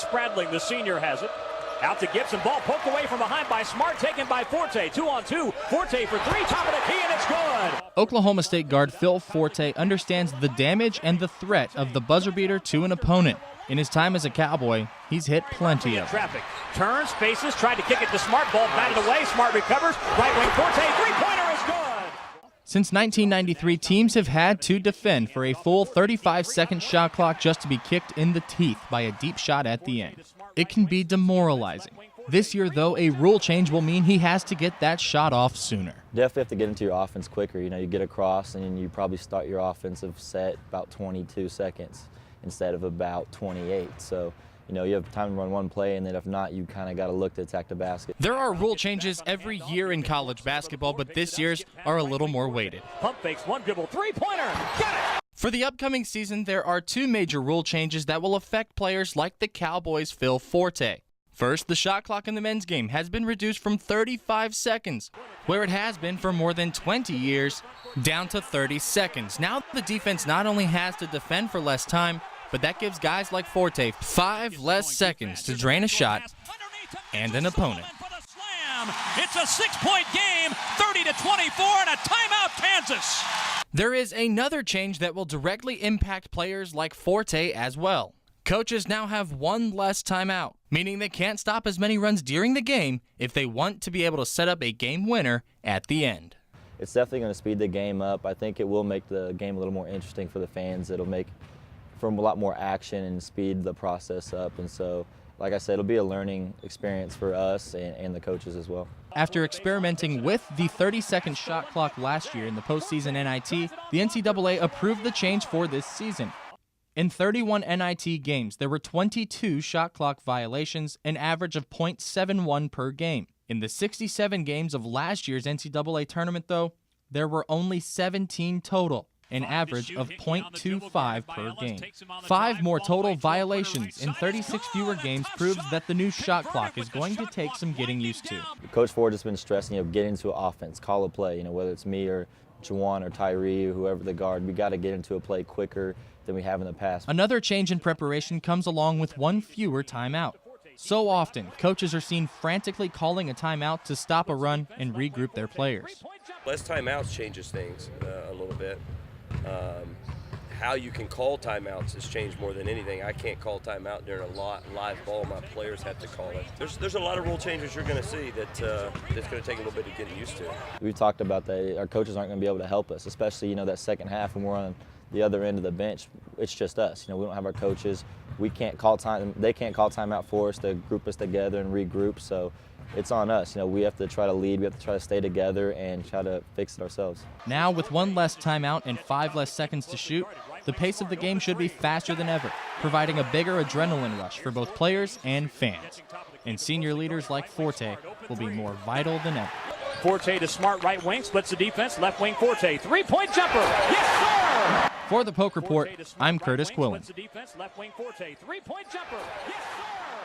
Spradling, the senior, has it. Out to Gibson, ball poked away from behind by Smart, taken by Forte. 2-on-2, Forte for three, top of the key, and it's good. Oklahoma State guard Phil Forte understands the damage and the threat of the buzzer beater to an opponent. In his time as a Cowboy, he's hit plenty of traffic. Turns, faces, tried to kick it to Smart, ball batted away. Smart recovers, right wing Forte, three-pointer is good. Since 1993, teams have had to defend for a full 35-second shot clock just to be kicked in the teeth by a deep shot at the end. It can be demoralizing. This year, though, a rule change will mean he has to get that shot off sooner. Definitely have to get into your offense quicker. You know, you get across and you probably start your offensive set about 22 seconds instead of about 28. So, you know, you have time to run one play, and then if not, you kind of got to look to attack the basket. There are rule changes every year in college basketball, but this year's are a little more weighted. Pump fakes, one dribble, three-pointer, got it! For the upcoming season, there are two major rule changes that will affect players like the Cowboys' Phil Forte. First, the shot clock in the men's game has been reduced from 35 seconds, where it has been for more than 20 years, down to 30 seconds. Now the defense not only has to defend for less time, but that gives guys like Forte 5 less seconds to drain a shot and an opponent. It's a 6-point game, 30-24, and a timeout, Kansas. There is another change that will directly impact players like Forte as well. Coaches now have one less timeout, meaning they can't stop as many runs during the game if they want to be able to set up a game winner at the end. It's definitely going to speed the game up. I think it will make the game a little more interesting for the fans. It'll make for a lot more action and speed the process up. And so, like I said, it'll be a learning experience for us and the coaches as well. After experimenting with the 30-second shot clock last year in the postseason NIT, the NCAA approved the change for this season. In 31 NIT games, there were 22 shot clock violations, an average of .71 per game. In the 67 games of last year's NCAA tournament, though, there were only 17 total, an average of .25 per game. 5 more total violations in 36 fewer games proves that the new shot clock is going to take some getting used to. Coach Ford has been stressing, get into an offense, call a play, whether it's me or Juwan or Tyree or whoever the guard, we got to get into a play quicker than we have in the past. Another change in preparation comes along with one fewer timeout. So often, coaches are seen frantically calling a timeout to stop a run and regroup their players. Less timeouts changes things a little bit. How you can call timeouts has changed more than anything. I can't call timeout during a live ball. My players have to call it. There's a lot of rule changes you're going to see that's going to take a little bit to get used to. We've talked about that. Our coaches aren't going to be able to help us, especially that second half when we're on the other end of the bench. It's just us. We don't have our coaches. We can't call time. They can't call timeout for us to group us together and regroup. So it's on us. We have to try to lead. We have to try to stay together and try to fix it ourselves. Now, with one less timeout and 5 less seconds to shoot, the pace of the game should be faster than ever, providing a bigger adrenaline rush for both players and fans. And senior leaders like Forte will be more vital than ever. Forte to Smart, right wing, splits the defense, left wing Forte, three-point jumper, yes sir! For the Poke Report, I'm Curtis Quillen. Left wing Forte, three-point jumper, yes sir!